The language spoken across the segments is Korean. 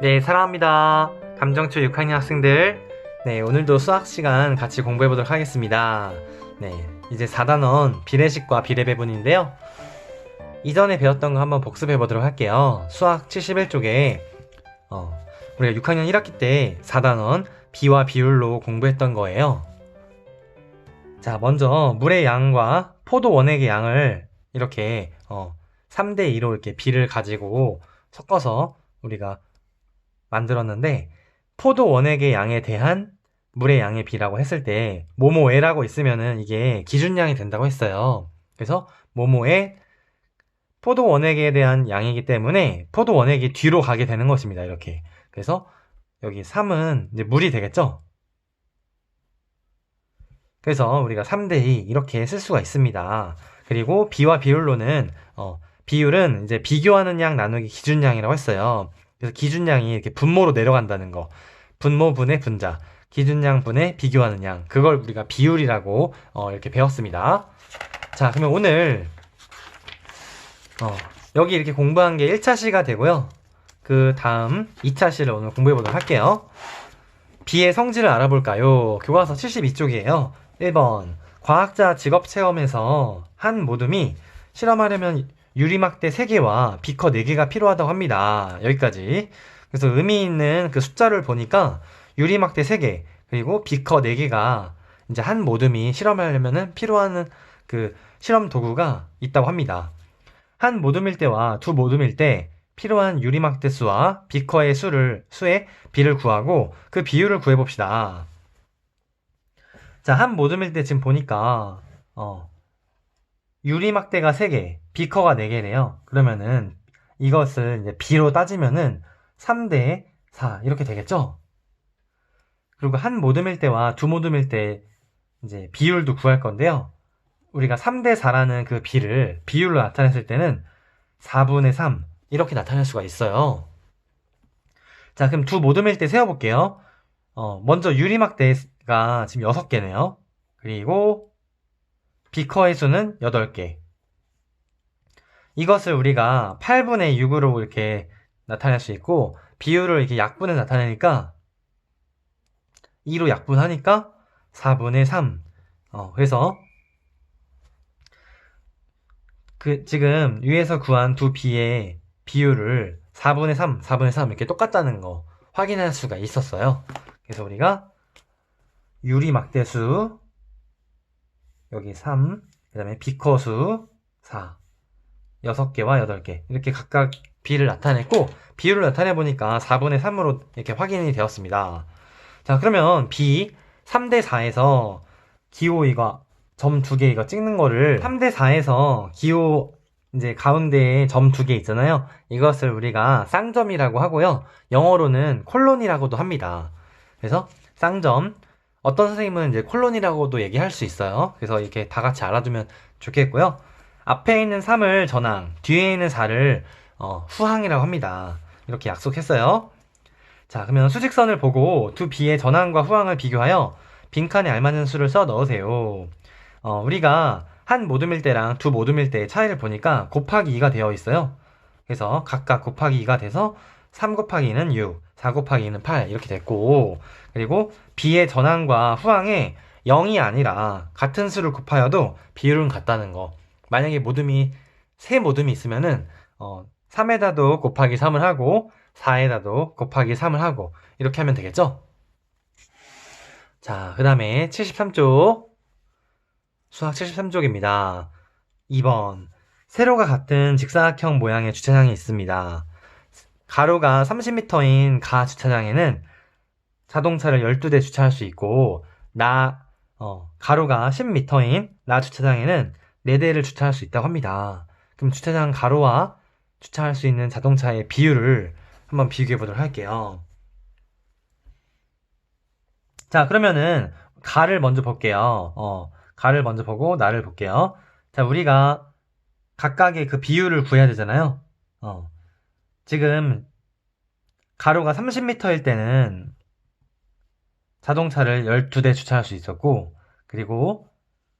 네, 사랑합니다. 감정초 6학년 학생들. 네, 오늘도 수학 시간 같이 공부해 보도록 하겠습니다. 네, 이제 4단원 비례식과 비례배분인데요. 이전에 배웠던 거 한번 복습해 보도록 할게요. 수학 71쪽에 우리가 6학년 1학기 때 4단원 비와 비율로 공부했던 거예요. 자, 먼저 물의 양과 포도 원액의 양을 이렇게 3대2로 이렇게 비를 가지고 섞어서 우리가 만들었는데, 포도 원액의 양에 대한 물의 양의 비라고 했을 때 뭐뭐에라고 있으면은 이게 기준량이 된다고 했어요. 그래서 뭐뭐에 포도 원액에 대한 양이기 때문에 포도 원액이 뒤로 가게 되는 것입니다. 이렇게. 그래서 여기 3은 이제 물이 되겠죠. 그래서 우리가 3대2 이렇게 쓸 수가 있습니다. 그리고 비와 비율로는 비율은 이제 비교하는 양 나누기 기준량이라고 했어요. 그래서 기준량이 이렇게 분모로 내려간다는 거. 분모분의 분자. 기준량 분의 비교하는 양. 그걸 우리가 비율이라고 이렇게 배웠습니다. 자, 그러면 오늘 여기 이렇게 공부한 게 1차 시가 되고요. 그 다음 2차 시를 오늘 공부해 보도록 할게요. 비의 성질을 알아볼까요? 교과서 72쪽이에요. 1번. 과학자 직업체험에서 한 모둠이 실험하려면 유리막대 3개와 비커 4개가 필요하다고 합니다. 여기까지. 그래서 의미 있는 그 숫자를 보니까 유리막대 3개, 그리고 비커 4개가 이제 한 모둠이 실험하려면 필요한 그 실험 도구가 있다고 합니다. 한 모둠일 때와 두 모둠일 때 필요한 유리막대 수와 비커의 수의 비를 구하고 그 비율을 구해봅시다. 자, 한 모둠일 때 지금 보니까 유리막대가 3개, 비커가 4개래요. 그러면은 이것을 이제 비로 따지면은 3대 4 이렇게 되겠죠? 그리고 한 모둠일 때와 두 모둠일 때 이제 비율도 구할 건데요. 우리가 3대 4라는 그 비율로 나타냈을 때는 4분의 3 이렇게 나타낼 수가 있어요. 자, 그럼 두 모둠일 때 세어볼게요. 먼저 유리막대가 지금 6개네요. 그리고 비커의 수는 8개. 이것을 우리가 8분의 6으로 이렇게 나타낼 수 있고, 비율을 이렇게 약분해 나타내니까 2로 약분하니까 4분의 3. 그래서 지금 위에서 구한 두 비의 비율을 4분의 3, 4분의 3 이렇게 똑같다는 거 확인할 수가 있었어요. 그래서 우리가 유리막대수 여기 3, 그 다음에 비커수 4, 6개와 8개 이렇게 각각 비를 나타냈고, 비율을 나타내보니까 4분의 3으로 이렇게 확인이 되었습니다. 자, 그러면 비 3대 4에서 기호 이거 점 2개 이거 찍는 거를 3대 4에서 기호 이제 가운데에 점 2개 있잖아요. 이것을 우리가 쌍점이라고 하고요. 영어로는 콜론이라고도 합니다. 그래서 쌍점, 어떤 선생님은 이제 콜론이라고도 얘기할 수 있어요. 그래서 이렇게 다 같이 알아두면 좋겠고요. 앞에 있는 3을 전항, 뒤에 있는 4를 후항이라고 합니다. 이렇게 약속했어요. 자, 그러면 수직선을 보고 두 비의 전항과 후항을 비교하여 빈칸에 알맞은 수를 써 넣으세요. 우리가 한 모둠일 때랑 두 모둠일 때의 차이를 보니까 곱하기 2가 되어 있어요. 그래서 각각 곱하기 2가 돼서 3 곱하기 2는 6, 4 곱하기 2는 8 이렇게 됐고, 그리고 비의 전항과 후항에 0이 아니라 같은 수를 곱하여도 비율은 같다는 거. 만약에 세 모둠이 있으면은 3에다도 곱하기 3을 하고 4에다도 곱하기 3을 하고 이렇게 하면 되겠죠? 자, 그 다음에 73쪽 수학 73쪽입니다. 2번. 세로가 같은 직사각형 모양의 주차장이 있습니다. 가로가 30m인 가 주차장에는 자동차를 12대 주차할 수 있고, 가로가 10m인 나 주차장에는 4대를 주차할 수 있다고 합니다. 그럼 주차장 가로와 주차할 수 있는 자동차의 비율을 한번 비교해 보도록 할게요. 자, 그러면은 가를 먼저 볼게요. 가를 먼저 보고 나를 볼게요. 자, 우리가 각각의 그 비율을 구해야 되잖아요. 지금 가로가 30m일 때는 자동차를 12대 주차할 수 있었고, 그리고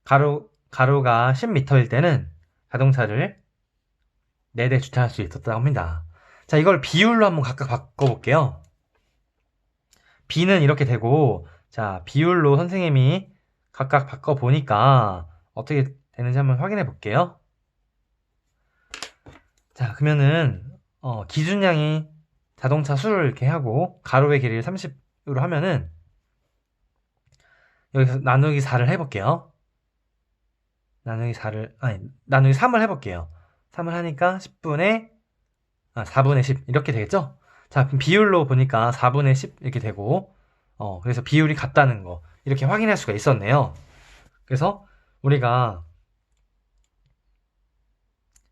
가로가 10m일 때는 자동차를 4대 주차할 수 있었다고 합니다. 자, 이걸 비율로 한번 각각 바꿔볼게요. B는 이렇게 되고, 자, 비율로 선생님이 각각 바꿔보니까 어떻게 되는지 한번 확인해 볼게요. 자, 그러면은, 기준량이 자동차 수를 이렇게 하고, 가로의 길이를 30으로 하면은, 여기서 나누기 4를 해볼게요. 나누기 3을 해볼게요. 3을 하니까 4분의 10 이렇게 되겠죠? 자, 그럼 비율로 보니까 4분의 10 이렇게 되고, 그래서 비율이 같다는 거 이렇게 확인할 수가 있었네요. 그래서 우리가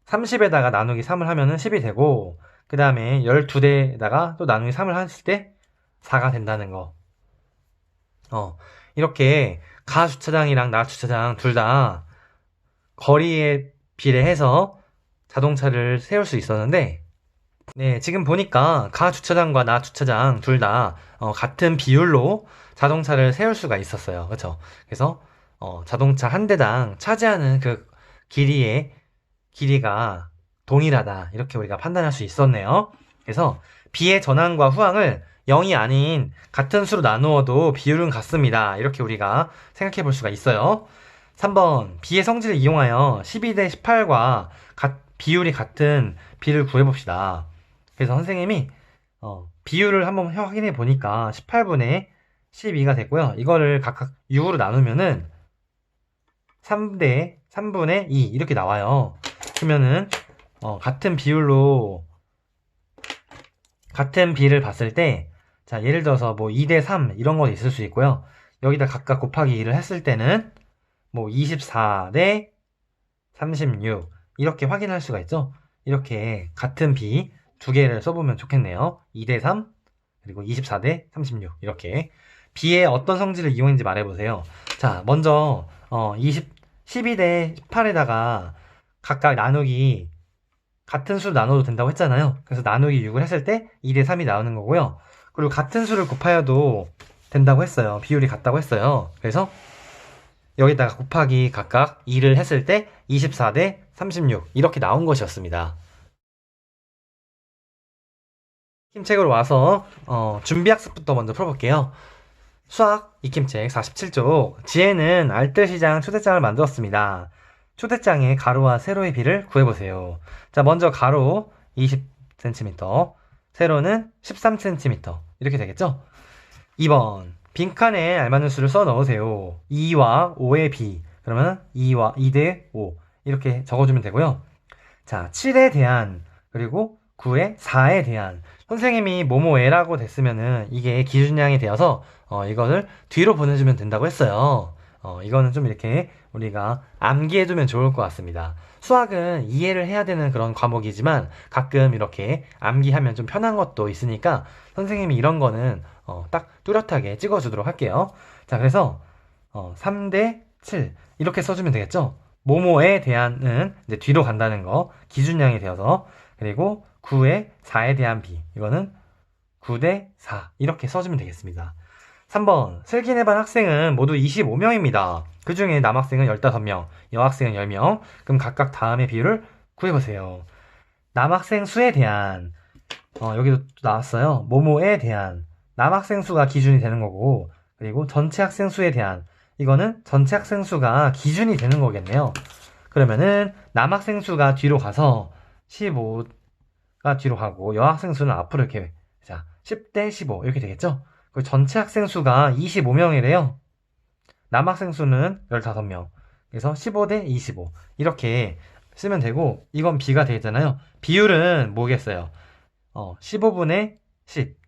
30에다가 나누기 3을 하면은 10이 되고, 그 다음에 12대에다가 또 나누기 3을 했을 때 4가 된다는 거. 이렇게 가 주차장이랑 나 주차장 둘 다 거리에 비례해서 자동차를 세울 수 있었는데, 네, 지금 보니까 가 주차장과 나 주차장 둘 다 같은 비율로 자동차를 세울 수가 있었어요. 그렇죠? 그래서 자동차 한 대당 차지하는 그 길이가 동일하다. 이렇게 우리가 판단할 수 있었네요. 그래서 B의 전항과 후항을 0이 아닌 같은 수로 나누어도 비율은 같습니다. 이렇게 우리가 생각해 볼 수가 있어요. 3번 B의 성질을 이용하여 12대 18과 비율이 같은 B를 구해봅시다. 그래서 선생님이 비율을 한번 확인해 보니까 18분의 12가 됐고요. 이거를 각각 6으로 나누면은 3분의 2 이렇게 나와요. 그러면은 같은 비율로 같은 B를 봤을 때, 자, 예를 들어서 뭐 2대 3 이런 거 있을 수 있고요. 여기다 각각 곱하기 2를 했을 때는 뭐 24대 36 이렇게 확인할 수가 있죠. 이렇게 같은 B 두 개를 써보면 좋겠네요. 2대 3 그리고 24대 36 이렇게 B의 어떤 성질을 이용했는지 말해보세요. 자, 먼저 12대 18에다가 각각 나누기 같은 수를 나눠도 된다고 했잖아요. 그래서 나누기 6을 했을 때 2대 3이 나오는 거고요. 그리고 같은 수를 곱하여도 된다고 했어요. 비율이 같다고 했어요. 그래서 여기다가 곱하기 각각 2를 했을 때 24대 36 이렇게 나온 것이었습니다. 익힘책으로 와서 준비학습부터 먼저 풀어볼게요. 수학 익힘책 47쪽 지혜는 알뜰시장 초대장을 만들었습니다. 초대장의 가로와 세로의 비를 구해보세요. 자, 먼저 가로 20cm, 세로는 13cm 이렇게 되겠죠? 2번 빈칸에 알맞는 수를 써 넣으세요. 2와 5의 비 그러면 2대 5 이렇게 적어주면 되고요. 자, 7에 대한 그리고 9에 4에 대한 선생님이 뭐뭐에라고 됐으면은 이게 기준량이 되어서 이것을 뒤로 보내주면 된다고 했어요. 이거는 좀 이렇게 우리가 암기해두면 좋을 것 같습니다. 수학은 이해를 해야 되는 그런 과목이지만 가끔 이렇게 암기하면 좀 편한 것도 있으니까 선생님이 이런 거는 딱 뚜렷하게 찍어주도록 할게요. 자, 그래서 3대 7 이렇게 써주면 되겠죠? 뭐뭐에 대한은 이제 뒤로 간다는 거 기준량이 되어서 그리고 9에 4에 대한 비 이거는 9대 4 이렇게 써주면 되겠습니다. 3번 슬기내반 학생은 모두 25명입니다. 그 중에 남학생은 15명, 여학생은 10명. 그럼 각각 다음의 비율을 구해보세요. 남학생 수에 대한 여기도 나왔어요. 뭐뭐에 대한 남학생 수가 기준이 되는 거고 그리고 전체 학생 수에 대한 이거는 전체 학생 수가 기준이 되는 거겠네요. 그러면은 남학생 수가 뒤로 가서 15가 뒤로 가고 여학생 수는 앞으로 이렇게 자 10대 15 이렇게 되겠죠? 그리고 전체 학생 수가 25명이래요. 남학생 수는 15명. 그래서 15대 25 이렇게 쓰면 되고 이건 B가 되겠잖아요. 비율은 뭐겠어요? 15분의 10.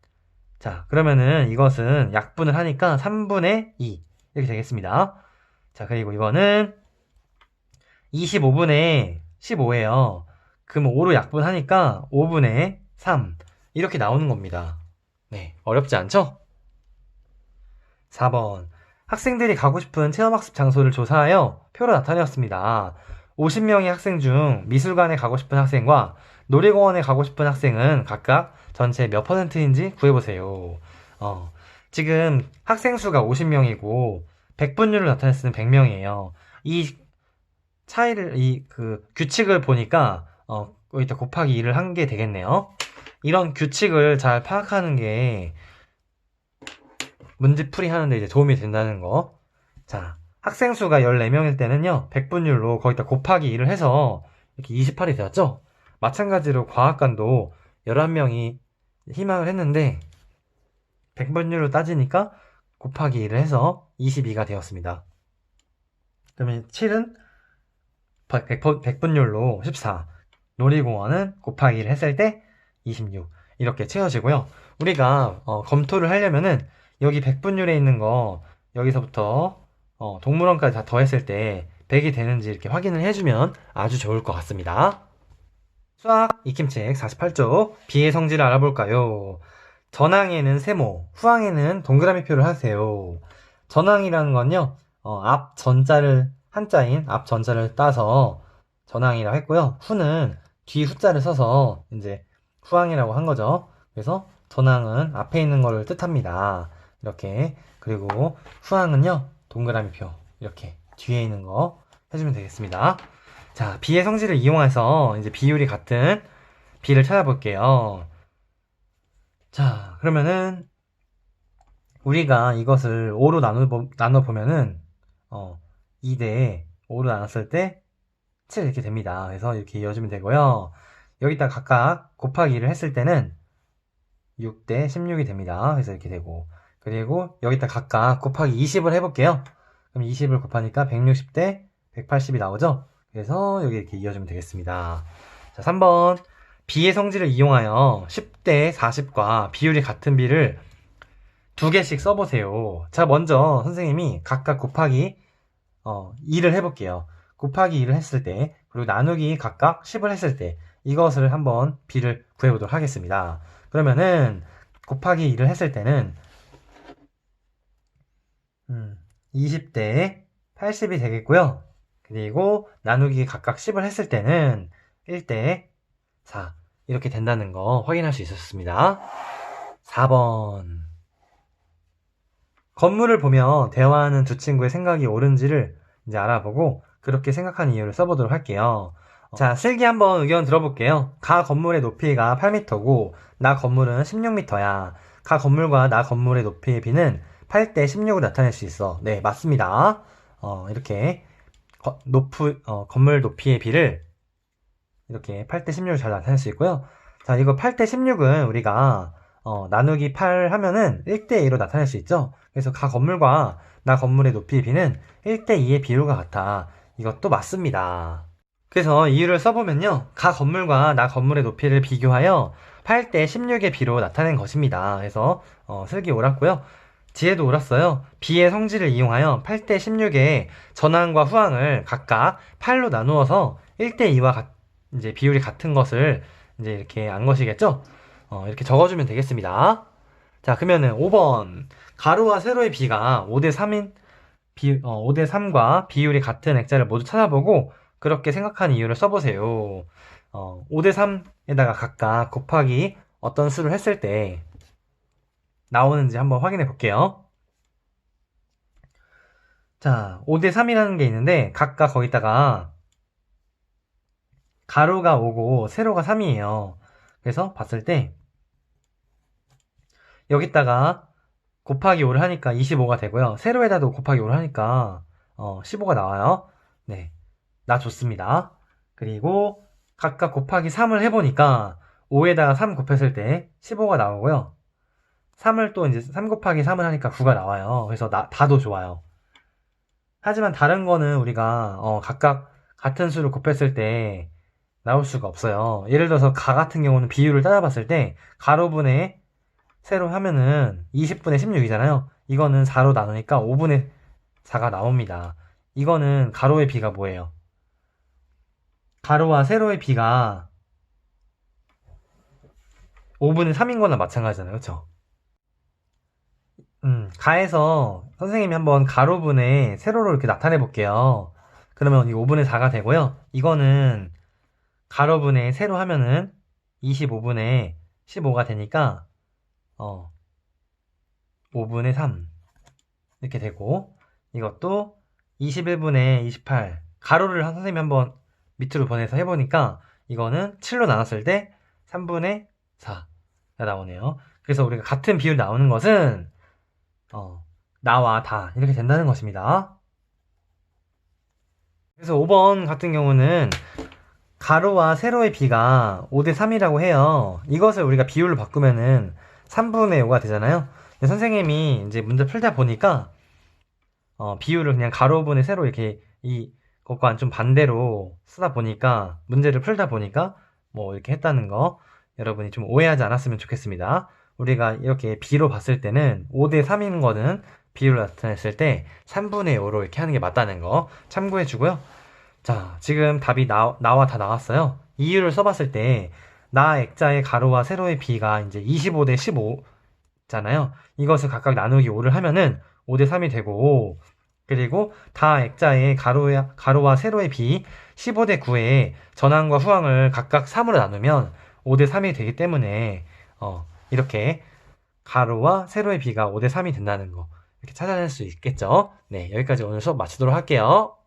자, 그러면은 이것은 약분을 하니까 3분의 2 이렇게 되겠습니다. 자, 그리고 이거는 25분의 15예요. 그럼 5로 약분하니까 5분의 3 이렇게 나오는 겁니다. 네, 어렵지 않죠? 4번 학생들이 가고 싶은 체험학습 장소를 조사하여 표로 나타내었습니다. 50명의 학생 중 미술관에 가고 싶은 학생과 놀이공원에 가고 싶은 학생은 각각 전체 몇 %인지 구해보세요. 지금 학생 수가 50명이고 100분율을 나타낼 수는 100명이에요. 이 차이를 규칙을 보니까 여기다 곱하기 2를 한 게 되겠네요. 이런 규칙을 잘 파악하는 게 문제풀이 하는데 이제 도움이 된다는 거. 자, 학생 수가 14명일 때는요, 100분율로 거기다 곱하기 1을 해서 이렇게 28이 되었죠? 마찬가지로 과학관도 11명이 희망을 했는데, 100분율로 따지니까 곱하기 1을 해서 22가 되었습니다. 그러면 7은 100분율로 14, 놀이공원은 곱하기 1을 했을 때 26, 이렇게 채워지고요. 우리가 검토를 하려면은 여기 100분율에 있는 거 여기서부터 동물원까지 다 더했을 때 100이 되는지 이렇게 확인을 해주면 아주 좋을 것 같습니다. 수학 익힘책 48쪽 비의 성질을 알아볼까요? 전항에는 세모, 후항에는 동그라미표를 하세요. 전항이라는 건요, 앞 전자를, 한자인 앞 전자를 따서 전항이라고 했고요. 후는 뒤 후자를 써서 이제 후항이라고 한 거죠. 그래서 전항은 앞에 있는 거를 뜻합니다. 이렇게. 그리고 후항은요, 동그라미표. 이렇게 뒤에 있는 거 해주면 되겠습니다. 자, 비의 성질을 이용해서 이제 비율이 같은 비를 찾아볼게요. 자, 그러면은 우리가 이것을 5로 나눠보면은 2대 5로 나눴을 때 7 이렇게 됩니다. 그래서 이렇게 이어주면 되고요. 여기다 각각 곱하기 1을 했을 때는 6대 16이 됩니다. 그래서 이렇게 되고, 그리고 여기다 각각 곱하기 20을 해볼게요. 그럼 20을 곱하니까 160대 180이 나오죠? 그래서 여기 이렇게 이어주면 되겠습니다. 자, 3번. 비의 성질을 이용하여 10대 40과 비율이 같은 비를 두 개씩 써보세요. 자, 먼저 선생님이 각각 곱하기 2를 해볼게요. 곱하기 2를 했을 때, 그리고 나누기 각각 10을 했을 때, 이것을 한번 비를 구해보도록 하겠습니다. 그러면은 곱하기 2를 했을 때는 20대 80이 되겠고요. 그리고 나누기 각각 10을 했을 때는 1대 4 이렇게 된다는 거 확인할 수 있었습니다. 4번. 건물을 보며 대화하는 두 친구의 생각이 옳은지를 이제 알아보고 그렇게 생각하는 이유를 써보도록 할게요. 자, 슬기 한번 의견 들어볼게요. 가 건물의 높이가 8m고 나 건물은 16m야. 가 건물과 나 건물의 높이의 비는 8대 16을 나타낼 수 있어. 네, 맞습니다. 이렇게 건물 높이의 비를 이렇게 8대 16을 잘 나타낼 수 있고요. 자, 이거 8대 16은 우리가 나누기 8 하면은 1대 2로 나타낼 수 있죠. 그래서 가 건물과 나 건물의 높이의 비는 1대 2의 비율과 같아. 이것도 맞습니다. 그래서 이유를 써보면요. 가 건물과 나 건물의 높이를 비교하여 8대 16의 비로 나타낸 것입니다. 그래서 슬기 옳았고요. 지혜도 옳았어요. 비의 성질을 이용하여 8대 16의 전항과 후항을 각각 8로 나누어서 1대 2와 이제 비율이 같은 것을 이제 이렇게 안 것이겠죠? 이렇게 적어주면 되겠습니다. 자, 그러면은 5번. 가로와 세로의 비가 5대 3인 5대 3과 비율이 같은 액자를 모두 찾아보고 그렇게 생각하는 이유를 써보세요. 5대 3에다가 각각 곱하기 어떤 수를 했을 때 나오는지 한번 확인해 볼게요. 자, 5대 3이라는 게 있는데 각각 거기다가 가로가 5고 세로가 3이에요. 그래서 봤을 때 여기다가 곱하기 5를 하니까 25가 되고요. 세로에다도 곱하기 5를 하니까 15가 나와요. 네, 나 좋습니다. 그리고 각각 곱하기 3을 해보니까 5에다가 3 곱했을 때 15가 나오고요. 3을 또 이제 3 곱하기 3을 하니까 9가 나와요. 그래서 다도 좋아요. 하지만 다른 거는 우리가 각각 같은 수를 곱했을 때 나올 수가 없어요. 예를 들어서 가 같은 경우는 비율을 따져봤을 때 가로분의 세로 하면은 20분의 16이잖아요. 이거는 4로 나누니까 5분의 4가 나옵니다. 이거는 가로의 비가 뭐예요? 가로와 세로의 비가 5분의 3인 거나 마찬가지잖아요. 그쵸? 가에서 선생님이 한번 가로분의 세로로 이렇게 나타내 볼게요. 그러면 이 5분의 4가 되고요. 이거는 가로분의 세로 하면은 25분의 15가 되니까 5분의 3 이렇게 되고 이것도 21분의 28 가로를 선생님이 한번 밑으로 보내서 해보니까 이거는 7로 나눴을 때 3분의 4 나오네요. 그래서 우리가 같은 비율 나오는 것은 나와 다 이렇게 된다는 것입니다. 그래서 5번 같은 경우는 가로와 세로의 비가 5대 3이라고 해요. 이것을 우리가 비율로 바꾸면은 3분의 5가 되잖아요. 선생님이 이제 문제 풀다 보니까 비율을 그냥 가로분의 세로 이렇게 이것과는 좀 반대로 쓰다 보니까 문제를 풀다 보니까 뭐 이렇게 했다는 거 여러분이 좀 오해하지 않았으면 좋겠습니다. 우리가 이렇게 비로 봤을 때는 5대 3인 거는 비율로 나타냈을 때 3분의 5로 이렇게 하는 게 맞다는 거 참고해 주고요. 자, 지금 답이 나와 다 나왔어요. 이유를 써봤을 때, 나 액자의 가로와 세로의 비가 이제 25대 15잖아요. 이것을 각각 나누기 5를 하면은 5대 3이 되고, 그리고 다 액자의 가로와 세로의 비 15대 9에 전항과 후항을 각각 3으로 나누면 5대 3이 되기 때문에, 이렇게 가로와 세로의 비가 5대 3이 된다는 거, 이렇게 찾아낼 수 있겠죠. 네, 여기까지 오늘 수업 마치도록 할게요.